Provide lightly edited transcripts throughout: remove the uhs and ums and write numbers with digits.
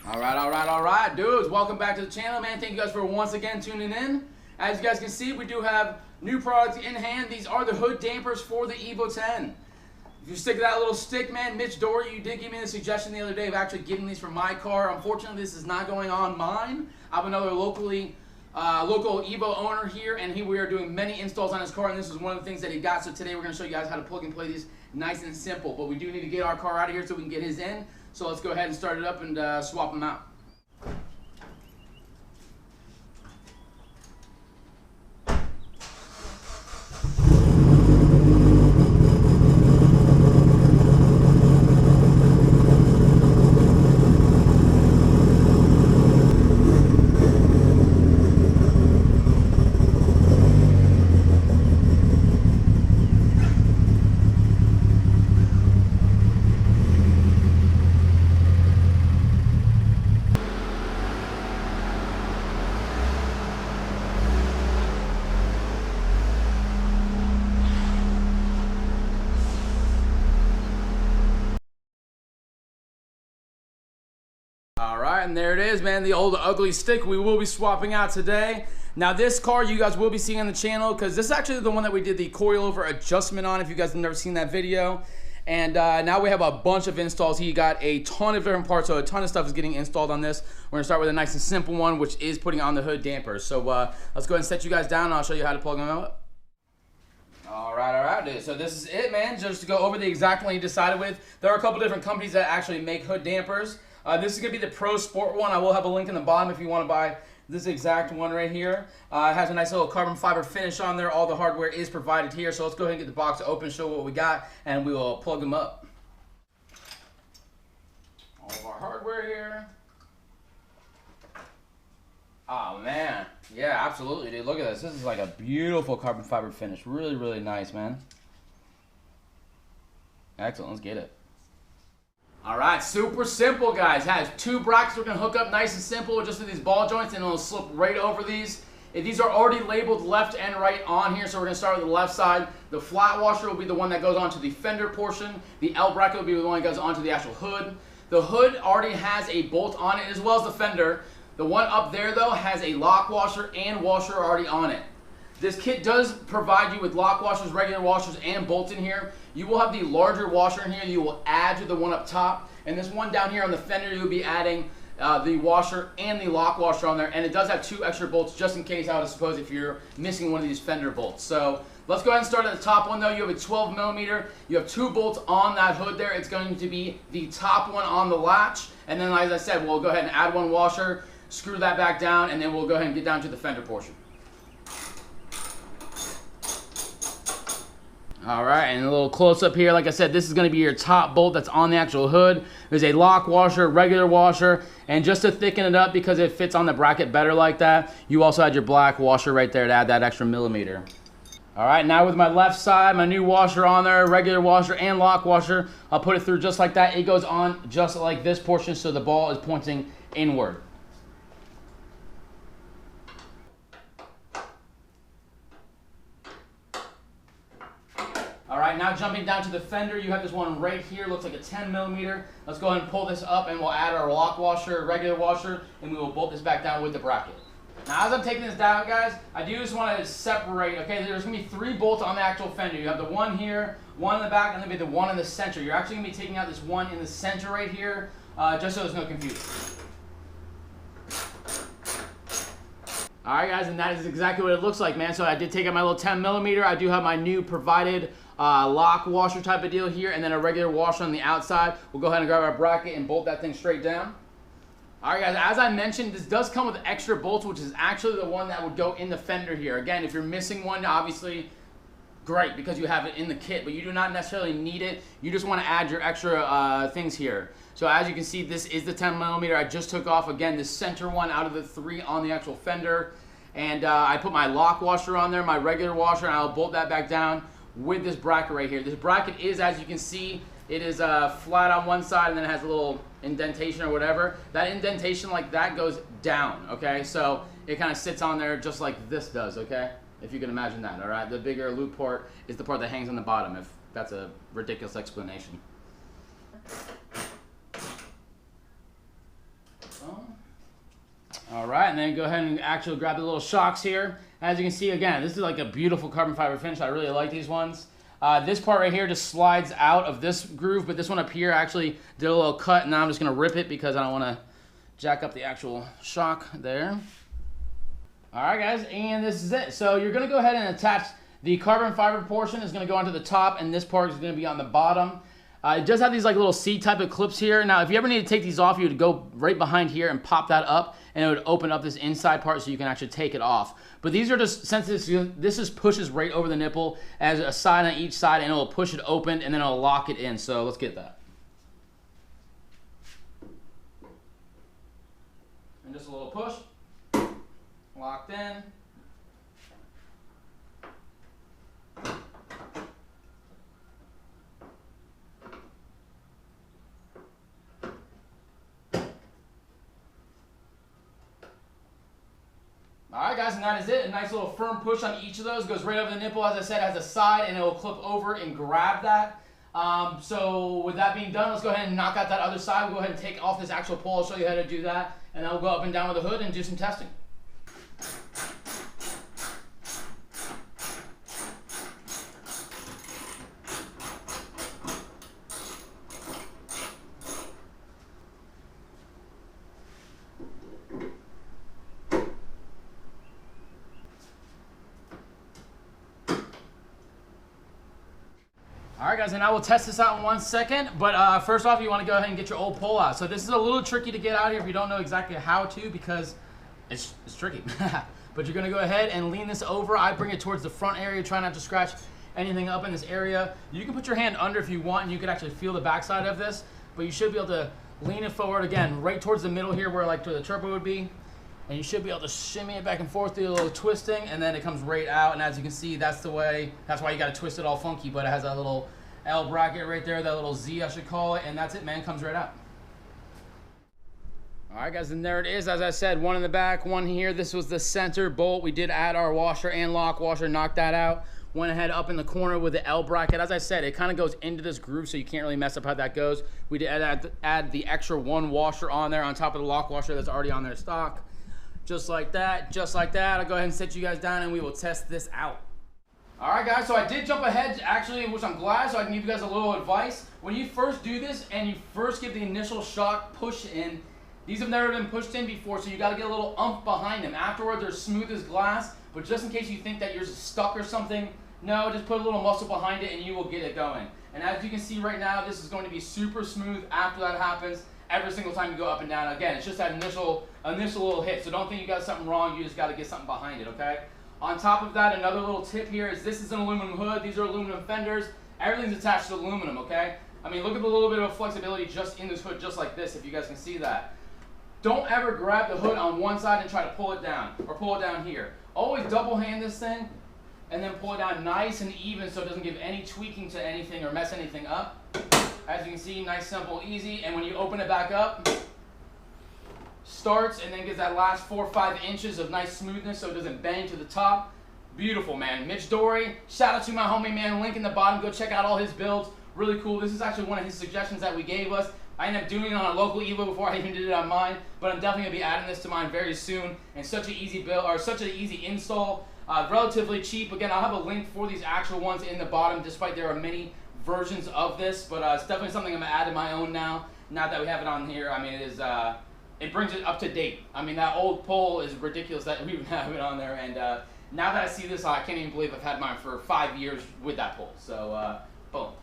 All right, dudes. Welcome back to the channel, man. Thank you guys for once again tuning in. As you guys can see, we do have new products in hand. These are the hood dampers for the Evo 10. If you stick to that little stick, man, Mitch, Dore, you did give me the suggestion the other day of actually getting these for my car. Unfortunately, this is not going on mine. I have another local Evo owner here, and we are doing many installs on his car, and this is one of the things that he got. So today we're going to show you guys how to plug and play these nice and simple. But we do need to get our car out of here so we can get his in. So let's go ahead and start it up and swap them out. Alright, and there it is, man, the old ugly stick we will be swapping out today. Now this car you guys will be seeing on the channel, because this is actually the one that we did the coilover adjustment on, if you guys have never seen that video. And now we have a bunch of installs. He got a ton of different parts, so a ton of stuff is getting installed on this. We're going to start with a nice and simple one, which is putting on the hood dampers. So let's go ahead and set you guys down, and I'll show you how to plug them up. Alright, dude. So this is it, man. Just to go over the exact one you decided with. There are a couple different companies that actually make hood dampers. This is going to be the Pro Sport one. I will have a link in the bottom if you want to buy this exact one right here. It has a nice little carbon fiber finish on there. All the hardware is provided here. So let's go ahead and get the box open, show what we got, and we will plug them up. All of our hardware here. Oh, man. Yeah, absolutely, dude. Look at this. This is like a beautiful carbon fiber finish. Really, really nice, man. Excellent. Let's get it. Alright, super simple, guys. It has two brackets we're going to hook up nice and simple just with these ball joints, and it'll slip right over these. These are already labeled left and right on here, so we're going to start with the left side. The flat washer will be the one that goes onto the fender portion. The L bracket will be the one that goes onto the actual hood. The hood already has a bolt on it as well as the fender. The one up there, though, has a lock washer and washer already on it. This kit does provide you with lock washers, regular washers, and bolts in here. You will have the larger washer in here you will add to the one up top. And this one down here on the fender, you'll be adding the washer and the lock washer on there. And it does have two extra bolts just in case, I would suppose, if you're missing one of these fender bolts. So let's go ahead and start at the top one, though. You have a 12 millimeter. You have two bolts on that hood there. It's going to be the top one on the latch. And then, as I said, we'll go ahead and add one washer, screw that back down, and then we'll go ahead and get down to the fender portion. Alright, and a little close up here. Like I said, this is going to be your top bolt that's on the actual hood. There's a lock washer, regular washer, and just to thicken it up because it fits on the bracket better like that, you also had your black washer right there to add that extra millimeter. Alright, now with my left side, my new washer on there, regular washer and lock washer, I'll put it through just like that. It goes on just like this portion, so the ball is pointing inward. Alright, now jumping down to the fender, you have this one right here, looks like a 10 millimeter. Let's go ahead and pull this up, and we'll add our lock washer, regular washer, and we will bolt this back down with the bracket. Now as I'm taking this down, guys, I do just want to separate, okay, there's going to be three bolts on the actual fender. You have the one here, one in the back, and then the one in the center. You're actually going to be taking out this one in the center right here, just so there's no confusion. Alright guys, and that is exactly what it looks like, man. So I did take out my little 10 millimeter. I do have my new provided lock washer type of deal here, and then a regular washer on the outside. We'll go ahead and grab our bracket and bolt that thing straight down. Alright guys, as I mentioned, this does come with extra bolts, which is actually the one that would go in the fender here. Again, if you're missing one, obviously great, because you have it in the kit, but you do not necessarily need it. You just want to add your extra things here. So as you can see, this is the 10 millimeter. I just took off, again, the center one out of the three on the actual fender. And I put my lock washer on there, my regular washer, and I'll bolt that back down with this bracket right here. This bracket is, as you can see, it is flat on one side, and then it has a little indentation or whatever. That indentation like that goes down, okay? So it kind of sits on there just like this does, okay? If you can imagine that, all right? The bigger loop port is the part that hangs on the bottom, if that's a ridiculous explanation. All right, and then go ahead and actually grab the little shocks here. As you can see, again, this is like a beautiful carbon fiber finish. I really like these ones. This part right here just slides out of this groove, but this one up here actually did a little cut, and now I'm just gonna rip it because I don't wanna jack up the actual shock there. All right, guys, and this is it. So you're gonna go ahead and attach the carbon fiber portion is gonna go onto the top, and this part is gonna be on the bottom. It does have these like little C type of clips here. Now, if you ever need to take these off, you would go right behind here and pop that up, and it would open up this inside part so you can actually take it off. But these are just, since this just pushes right over the nipple as a side on each side, and it will push it open, and then it'll lock it in. So let's get that. And just a little push, locked in. Alright guys, and that is it. A nice little firm push on each of those. Goes right over the nipple, as I said, has a side, and it will clip over and grab that. So with that being done, let's go ahead and knock out that other side. We'll go ahead and take off this actual pole. I'll show you how to do that. And then we'll go up and down with the hood and do some testing. Alright guys, and I will test this out in 1 second, but first off you want to go ahead and get your old pole out. So this is a little tricky to get out here if you don't know exactly how to, because it's tricky. But you're going to go ahead and lean this over. I bring it towards the front area, try not to scratch anything up in this area. You can put your hand under if you want, and you can actually feel the backside of this, but you should be able to lean it forward again, right towards the middle here where like the turbo would be. And you should be able to shimmy it back and forth, do a little twisting, and then it comes right out. And as you can see, that's the way, that's why you got to twist it all funky, but it has that little L bracket right there, that little Z I should call it, and that's it, man, comes right out. All right, guys, and there it is. As I said, one in the back, one here. This was the center bolt. We did add our washer and lock washer, knocked that out. Went ahead up in the corner with the L bracket. As I said, it kind of goes into this groove, so you can't really mess up how that goes. We did add the extra one washer on there on top of the lock washer that's already on their stock. Just like that, just like that. I'll go ahead and sit you guys down and we will test this out. All right, guys, so I did jump ahead, actually, which I'm glad, so I can give you guys a little advice. When you first do this and you first give the initial shock push in, these have never been pushed in before, so you got to get a little umph behind them. Afterward, they're smooth as glass, but just in case you think that yours is stuck or something, no, just put a little muscle behind it and you will get it going. And as you can see right now, this is going to be super smooth after that happens. Every single time you go up and down. Again, it's just that initial little hit. So don't think you got something wrong. You just got to get something behind it, okay? On top of that, another little tip here is this is an aluminum hood. These are aluminum fenders. Everything's attached to aluminum, okay? I mean, look at the little bit of flexibility just in this hood, just like this, if you guys can see that. Don't ever grab the hood on one side and try to pull it down, or pull it down here. Always double hand this thing, and then pull it down nice and even so it doesn't give any tweaking to anything or mess anything up. As you can see, nice, simple, easy. And when you open it back up, starts and then gets that last 4 or 5 inches of nice smoothness so it doesn't bang to the top. Beautiful, man. Mitch Dore, shout out to my homie, man. Link in the bottom. Go check out all his builds. Really cool. This is actually one of his suggestions that we gave us. I ended up doing it on a local Evo before I even did it on mine, but I'm definitely going to be adding this to mine very soon. And such an easy build, or such an easy install. Relatively cheap. Again, I'll have a link for these actual ones in the bottom, despite there are many versions of this, but it's definitely something I'm gonna add to my own now. Now that we have it on here, I mean, it is it brings it up to date. I mean, that old pole is ridiculous that we have it on there, and now that I see this, I can't even believe I've had mine for 5 years with that pole. So, boom.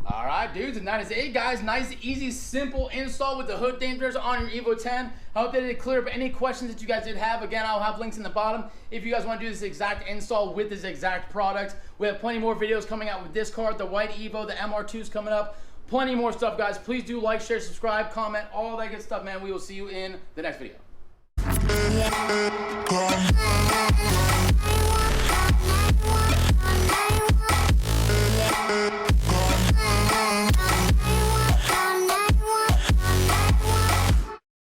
All right, dudes, and that is it, guys. Nice, easy, simple install with the hood dampers on your Evo 10. I hope that it cleared up any questions that you guys did have. Again, I'll have links in the bottom if you guys want to do this exact install with this exact product. We have plenty more videos coming out with this card, the white Evo, the MR2's coming up. Plenty more stuff, guys. Please do like, share, subscribe, comment, all that good stuff, man. We will see you in the next video.